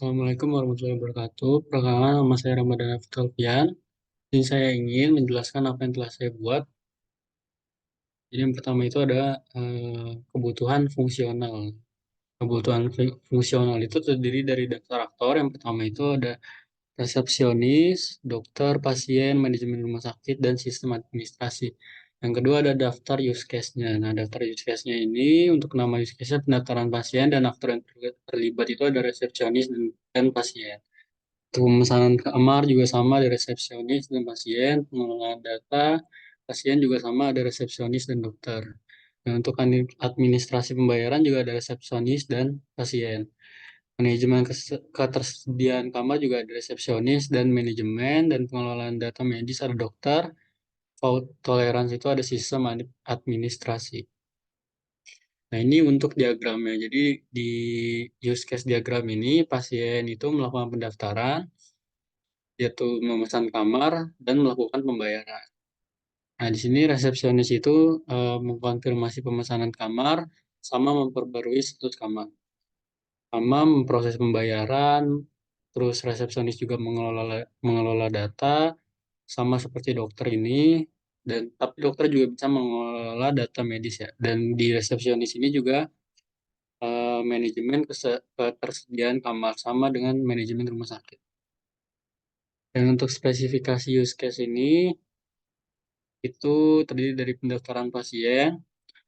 Assalamualaikum warahmatullahi wabarakatuh. Perkenalkan, nama saya Ramadhan Alfian. Jadi saya ingin menjelaskan apa yang telah saya buat. Jadi yang pertama itu ada kebutuhan fungsional. Kebutuhan fungsional itu terdiri dari daftar aktor. Yang pertama itu ada resepsionis, dokter, pasien, manajemen rumah sakit, dan sistem administrasi. Yang kedua ada daftar use case-nya. Nah, daftar use case-nya ini untuk nama use case-nya pendaftaran pasien dan aktor yang terlibat itu ada resepsionis dan pasien. Untuk pemesanan kamar juga sama, ada resepsionis dan pasien. Pengelolaan data pasien juga sama, ada resepsionis dan dokter. Dan untuk administrasi pembayaran juga ada resepsionis dan pasien. Manajemen ketersediaan kamar juga ada resepsionis dan manajemen, dan pengelolaan data medis ada dokter. Fault tolerance itu ada sistem administrasi. Nah, ini untuk diagramnya. Jadi di use case diagram ini pasien itu melakukan pendaftaran, yaitu memesan kamar dan melakukan pembayaran. Nah, di sini resepsionis itu mengkonfirmasi pemesanan kamar sama memperbarui status kamar. Sama memproses pembayaran, terus resepsionis juga mengelola data, sama seperti dokter ini, dan tapi dokter juga bisa mengelola data medis ya. Dan di resepsionis ini juga manajemen ketersediaan kamar sama dengan manajemen rumah sakit. Dan untuk spesifikasi use case ini itu terdiri dari pendaftaran pasien,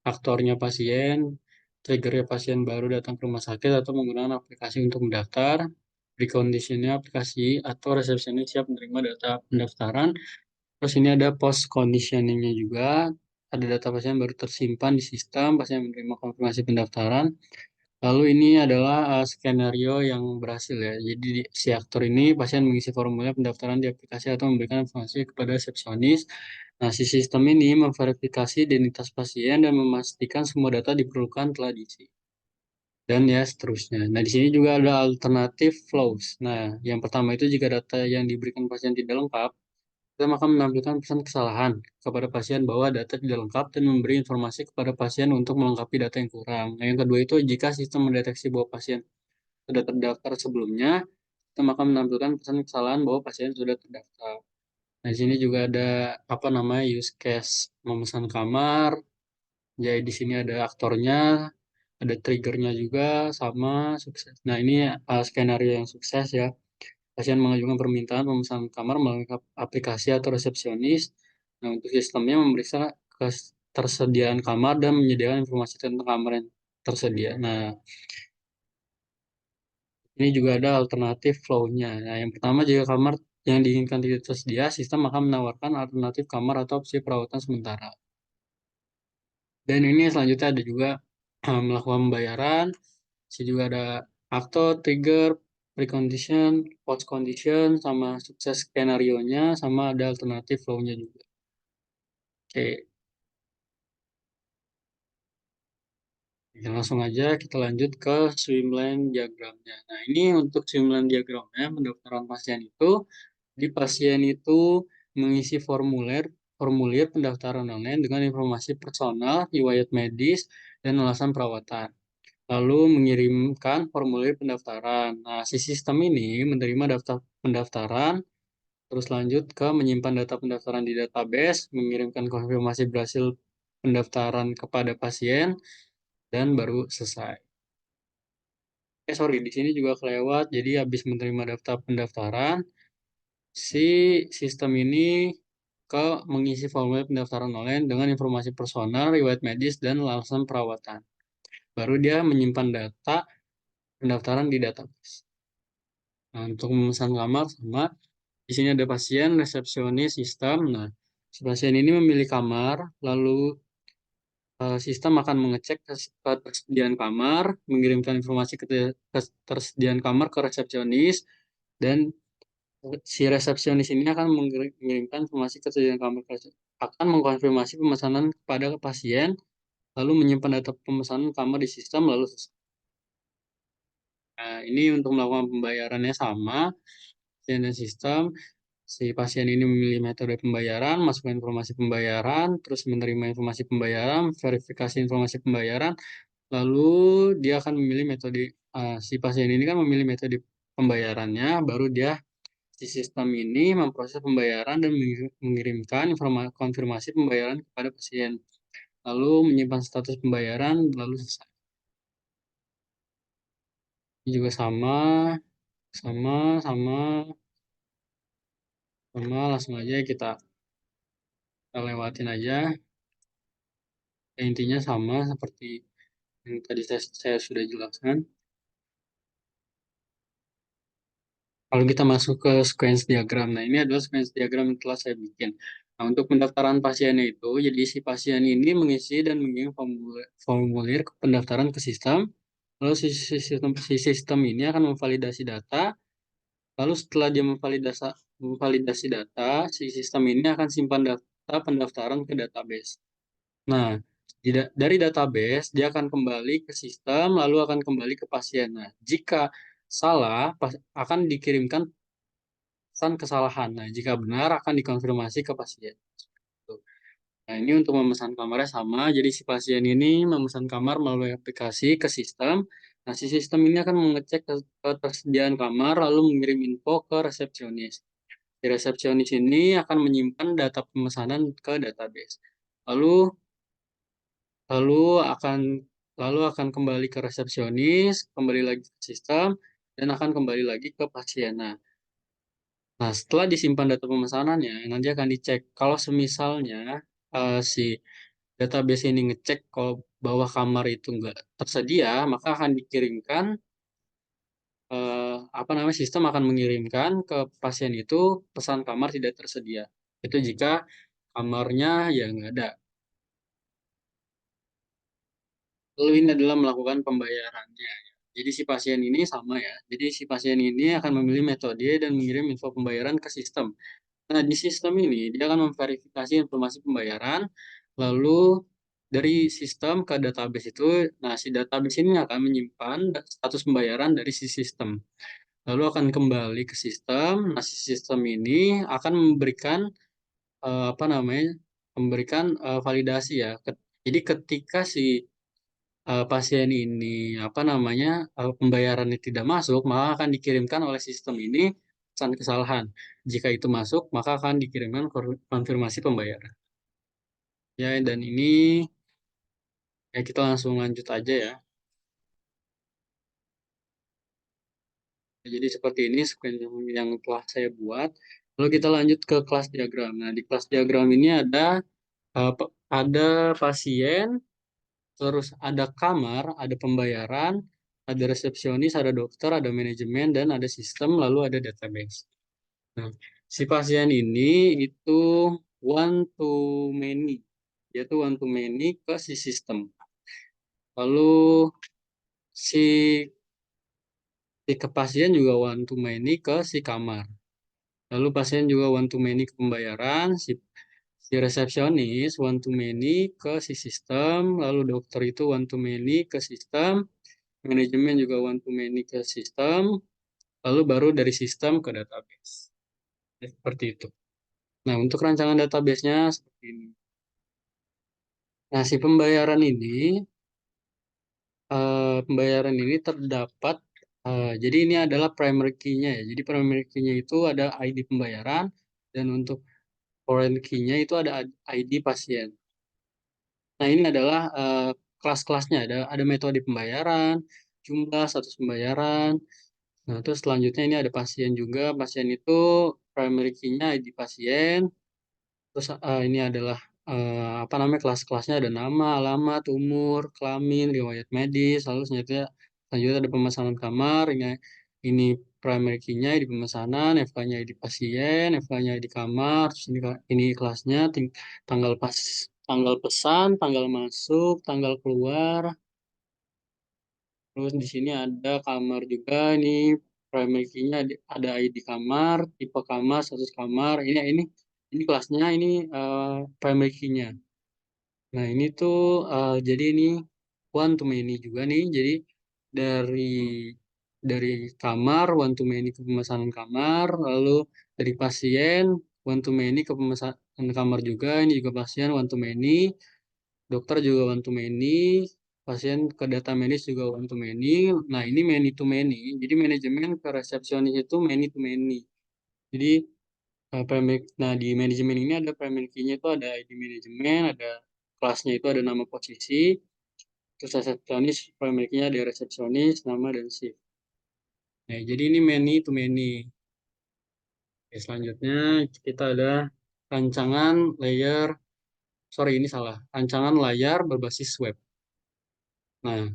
aktornya pasien, triggernya pasien baru datang ke rumah sakit atau menggunakan aplikasi untuk mendaftar, preconditionnya aplikasi atau resepsionis siap menerima data pendaftaran. Terus ini ada post conditioningnya juga, ada data pasien baru tersimpan di sistem, pasien menerima konfirmasi pendaftaran. Lalu ini adalah skenario yang berhasil ya. Jadi si aktor ini pasien mengisi formulir pendaftaran di aplikasi atau memberikan informasi kepada resepsionis. Nah, si sistem ini memverifikasi identitas pasien dan memastikan semua data diperlukan telah diisi. Dan ya seterusnya. Nah, di sini juga ada alternatif flows. Nah, yang pertama itu jika data yang diberikan pasien tidak lengkap, kita akan menampilkan pesan kesalahan kepada pasien bahwa data tidak lengkap dan memberi informasi kepada pasien untuk melengkapi data yang kurang. Nah, yang kedua itu jika sistem mendeteksi bahwa pasien sudah terdaftar sebelumnya, kita akan menampilkan pesan kesalahan bahwa pasien sudah terdaftar. Nah, di sini juga ada apa namanya use case memesan kamar. Jadi di sini ada aktornya, ada triggernya juga sama sukses. Nah, ini skenario yang sukses ya. Pasien mengajukan permintaan pemesanan kamar melalui aplikasi atau resepsionis. Nah, untuk sistemnya memeriksa ketersediaan kamar dan menyediakan informasi tentang kamar yang tersedia. Nah, ini juga ada alternatif flow-nya. Nah, yang pertama, jika kamar yang diinginkan tidak tersedia, sistem akan menawarkan alternatif kamar atau opsi perawatan sementara. Dan ini selanjutnya ada juga melakukan pembayaran. Sini juga ada aktor, trigger, precondition, post condition, sama sukses skenario-nya, sama ada alternatif flow-nya juga. Oke, ya, langsung aja kita lanjut ke swimlane diagramnya. Nah, ini untuk swimlane diagramnya, pendaftaran pasien itu, di pasien itu mengisi formulir formulir pendaftaran online dengan informasi personal, riwayat medis, dan alasan perawatan. Lalu mengirimkan formulir pendaftaran. Nah, si sistem ini menerima daftar pendaftaran, terus lanjut ke menyimpan data pendaftaran di database, mengirimkan konfirmasi berhasil pendaftaran kepada pasien, dan baru selesai. Sorry, di sini juga kelewat. Jadi habis menerima daftar pendaftaran, si sistem ini ke mengisi formulir pendaftaran online dengan informasi personal, riwayat medis, dan alasan perawatan. Baru dia menyimpan data pendaftaran di database. Nah, untuk memesan kamar sama, di sini ada pasien, resepsionis, sistem. Nah, si pasien ini memilih kamar, lalu sistem akan mengecek ketersediaan kamar, mengirimkan informasi ketersediaan kamar ke resepsionis, dan si resepsionis ini akan mengirimkan informasi ketersediaan kamar akan mengkonfirmasi pemesanan kepada pasien, lalu menyimpan data pemesanan kamar di sistem, lalu selesai. Nah, ini untuk melakukan pembayarannya sama, pasien dan sistem. Si pasien ini memilih metode pembayaran, masukkan informasi pembayaran, terus menerima informasi pembayaran, verifikasi informasi pembayaran, lalu dia akan memilih metode, si pasien ini kan memilih metode pembayarannya, baru dia si sistem ini memproses pembayaran dan mengirimkan konfirmasi pembayaran kepada pasien. Lalu menyimpan status pembayaran, lalu selesai. Ini juga sama, sama, sama, sama, langsung aja kita lewatin aja. Ya, intinya sama seperti yang tadi saya sudah jelaskan. Kalau kita masuk ke sequence diagram, nah ini adalah sequence diagram yang telah saya bikin. Nah, untuk pendaftaran pasiennya itu, jadi si pasien ini mengisi dan mengirim formulir pendaftaran ke sistem. Lalu si sistem ini akan memvalidasi data. Lalu setelah dia memvalidasi data, si sistem ini akan simpan data pendaftaran ke database. Nah, dari database dia akan kembali ke sistem, lalu akan kembali ke pasien. Nah, jika salah, akan dikirimkan pesan kesalahan. Nah, jika benar akan dikonfirmasi ke pasien. Tuh. Nah, ini untuk memesan kamarnya sama. Jadi si pasien ini memesan kamar melalui aplikasi ke sistem. Nah, si sistem ini akan mengecek ketersediaan kamar lalu mengirim info ke resepsionis. Si resepsionis ini akan menyimpan data pemesanan ke database. Lalu lalu akan lalu akan kembali ke resepsionis, kembali lagi ke sistem dan akan kembali lagi ke pasien. Nah, setelah disimpan data pemesanannya, nanti akan dicek. Kalau semisalnya si database ini ngecek kalau bahwa kamar itu nggak tersedia, maka akan dikirimkan, apa namanya, sistem akan mengirimkan ke pasien itu pesan kamar tidak tersedia. Itu jika kamarnya ya nggak ada. Lalu ini adalah melakukan pembayarannya. Jadi si pasien ini sama ya. Jadi si pasien ini akan memilih metode dan mengirim info pembayaran ke sistem. Nah, di sistem ini dia akan memverifikasi informasi pembayaran, lalu dari sistem ke database itu, nah si database ini akan menyimpan status pembayaran dari si sistem. Lalu akan kembali ke sistem. Nah, si sistem ini akan memberikan, apa namanya, memberikan validasi ya. Jadi ketika si pasien ini apa namanya pembayarannya tidak masuk, maka akan dikirimkan oleh sistem ini pesan kesalahan. Jika itu masuk, maka akan dikirimkan konfirmasi pembayaran. Ya, dan ini ya kita langsung lanjut aja ya. Jadi seperti ini sequence yang telah saya buat. Lalu kita lanjut ke kelas diagram. Nah, di kelas diagram ini ada pasien, terus ada kamar, ada pembayaran, ada resepsionis, ada dokter, ada manajemen, dan ada sistem, lalu ada database. Nah, si pasien ini itu one to many. Dia tuh one to many ke si sistem. Lalu si, si ke pasien juga one to many ke si kamar. Lalu pasien juga one to many ke pembayaran. Si resepsionis one to many ke si sistem. Lalu dokter itu one to many ke sistem. Manajemen juga one to many ke sistem. Lalu baru dari sistem ke database. Ya, seperti itu. Nah, untuk rancangan database-nya seperti ini. Nah, si pembayaran ini terdapat, jadi ini adalah primary key-nya ya. Jadi primary key-nya itu ada ID pembayaran dan untuk foreign key-nya itu ada ID pasien. Nah, ini adalah kelas-kelasnya. Ada metode pembayaran, jumlah, status pembayaran. Nah, terus selanjutnya ini ada pasien juga. Pasien itu primary key-nya ID pasien. Terus ini adalah apa namanya, kelas-kelasnya, ada nama, alamat, umur, kelamin, riwayat medis, lalu selanjutnya ada pemesanan kamar. Ini primary key-nya di pemesanan, FK-nya di pasien, FK-nya di kamar, terus ini kelasnya, tanggal pesan, tanggal masuk, tanggal keluar. Terus di sini ada kamar juga, ini primary key-nya ada ID kamar, tipe kamar, status kamar. Ini kelasnya, ini primary key-nya. Nah, ini tuh jadi ini one to many juga nih. Jadi dari dari kamar one to many ke pemesanan kamar, lalu dari pasien one to many ke pemesanan kamar juga. Ini juga pasien one to many, dokter juga one to many, pasien ke data medis juga one to many. Nah, ini many to many. Jadi manajemen ke resepsionis itu many to many. Jadi nah di manajemen ini ada primary key-nya itu ada ID manajemen, ada kelasnya itu ada nama posisi, terus resepsionis primary key-nya ada resepsionis, nama dan shift. Nah, jadi ini many to many. Oke, selanjutnya kita ada rancangan layer, sorry ini salah, rancangan layar berbasis web. Nah,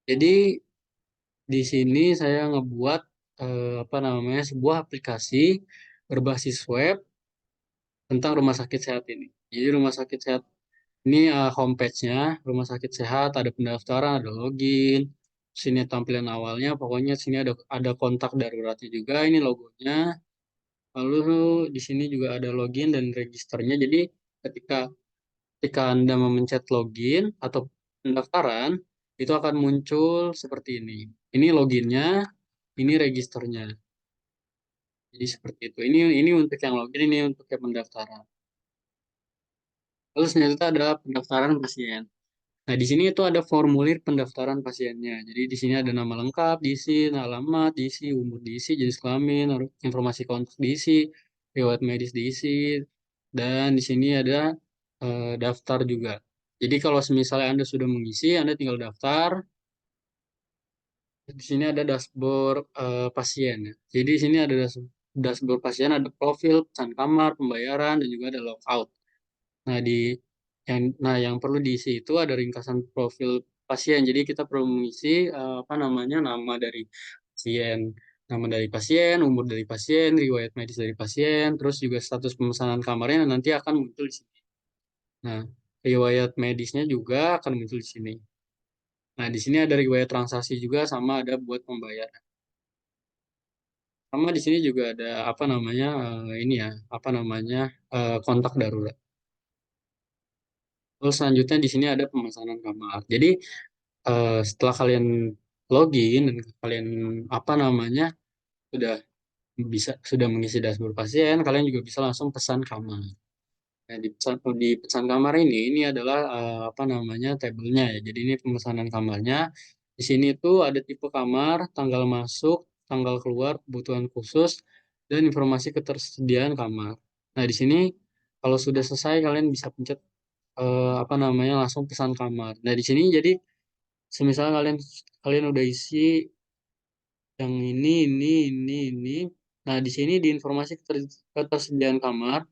jadi di sini saya ngebuat apa namanya sebuah aplikasi berbasis web tentang rumah sakit sehat ini. Jadi rumah sakit sehat ini homepage-nya rumah sakit sehat, ada pendaftaran, ada login. Sini tampilan awalnya, pokoknya sini ada kontak daruratnya juga, ini logonya. Lalu di sini juga ada login dan registernya. Jadi ketika ketika Anda memencet login atau pendaftaran, itu akan muncul seperti ini. Ini loginnya, ini registernya. Jadi seperti itu. Ini untuk yang login, ini untuk yang pendaftaran. Lalu selanjutnya ada pendaftaran pasien. Nah, di sini itu ada formulir pendaftaran pasiennya. Jadi di sini ada nama lengkap, diisi, nah, alamat, diisi, umur diisi, jenis kelamin, informasi kontak diisi, riwayat medis diisi, dan di sini ada daftar juga. Jadi kalau misalnya Anda sudah mengisi, Anda tinggal daftar. Di sini ada dashboard pasien. Ya. Jadi di sini ada dashboard pasien, ada profil, pesan kamar, pembayaran, dan juga ada logout. Nah, yang perlu diisi itu ada ringkasan profil pasien. Jadi kita perlu mengisi apa namanya nama dari pasien, nama dari pasien, umur dari pasien, riwayat medis dari pasien, terus juga status pemesanan kamarnya nanti akan muncul di sini. Nah, riwayat medisnya juga akan muncul di sini. Nah, di sini ada riwayat transaksi juga sama ada buat pembayaran. Sama di sini juga ada apa namanya ini ya, apa namanya kontak darurat. Terus selanjutnya di sini ada pemesanan kamar. Jadi setelah kalian login dan kalian apa namanya sudah sudah mengisi dashboard pasien, kalian juga bisa langsung pesan kamar. Nah, di pesan kamar ini adalah apa namanya tabelnya ya. Jadi ini pemesanan kamarnya. Di sini tuh ada tipe kamar, tanggal masuk, tanggal keluar, kebutuhan khusus, dan informasi ketersediaan kamar. Nah, di sini kalau sudah selesai kalian bisa pencet apa namanya langsung pesan kamar. Nah, di sini jadi semisal kalian kalian udah isi yang ini. Nah, di sini di informasi ketersediaan kamar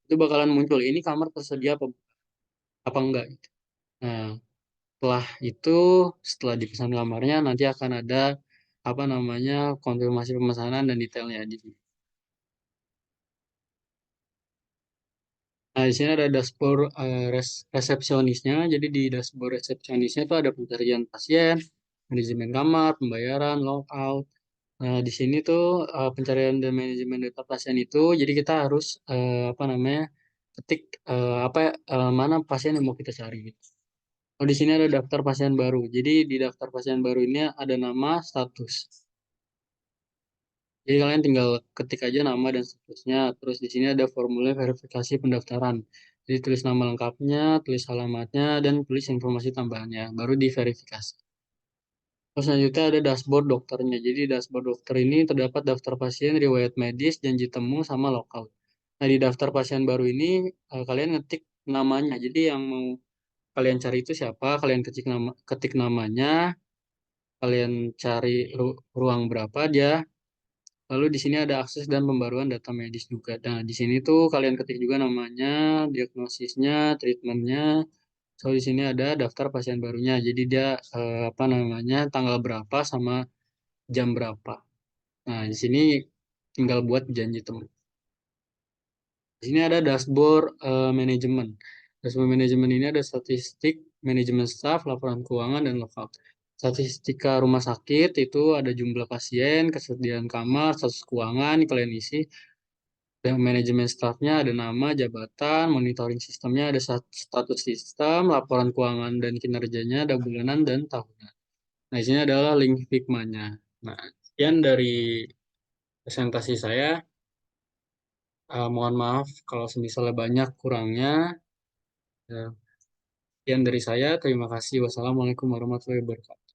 itu bakalan muncul ini kamar tersedia apa enggak gitu. Nah, setelah itu setelah dipesan kamarnya nanti akan ada apa namanya konfirmasi pemesanan dan detailnya di sini. Nah, di sini ada dashboard resepsionisnya. Jadi di dashboard resepsionisnya itu ada pencarian pasien, manajemen kamar, pembayaran, logout. Nah, di sini tuh pencarian dan manajemen data pasien itu, jadi kita harus apa namanya ketik apa mana pasien yang mau kita cari. Gitu. Oh, di sini ada daftar pasien baru. Jadi di daftar pasien baru ini ada nama, status. Jadi kalian tinggal ketik aja nama dan statusnya. Terus di sini ada formulir verifikasi pendaftaran. Jadi tulis nama lengkapnya, tulis alamatnya, dan tulis informasi tambahannya. Baru diverifikasi. Terus selanjutnya ada dashboard dokternya. Jadi dashboard dokter ini terdapat daftar pasien, riwayat medis, janji temu, sama lockout. Nah di daftar pasien baru ini kalian ngetik namanya. Jadi yang mau kalian cari itu siapa, kalian ketik namanya, kalian cari ruang berapa dia. Lalu di sini ada akses dan pembaruan data medis juga. Nah di sini tuh kalian ketik juga namanya, diagnosisnya, treatmentnya. So di sini ada daftar pasien barunya. Jadi dia apa namanya tanggal berapa sama jam berapa. Nah, di sini tinggal buat janji temu. Di sini ada dashboard manajemen. Dashboard manajemen ini ada statistik, manajemen staff, laporan keuangan, dan lockout. Statistika rumah sakit itu ada jumlah pasien, kesediaan kamar, status keuangan, kalian isi. Dan manajemen staffnya ada nama, jabatan, monitoring sistemnya ada status sistem, laporan keuangan dan kinerjanya ada bulanan dan tahunan. Nah, di sini adalah link Figma-nya. Nah, sekian dari presentasi saya. Mohon maaf kalau misalnya banyak kurangnya. Ya. Sekian dari saya, terima kasih. Wassalamualaikum warahmatullahi wabarakatuh.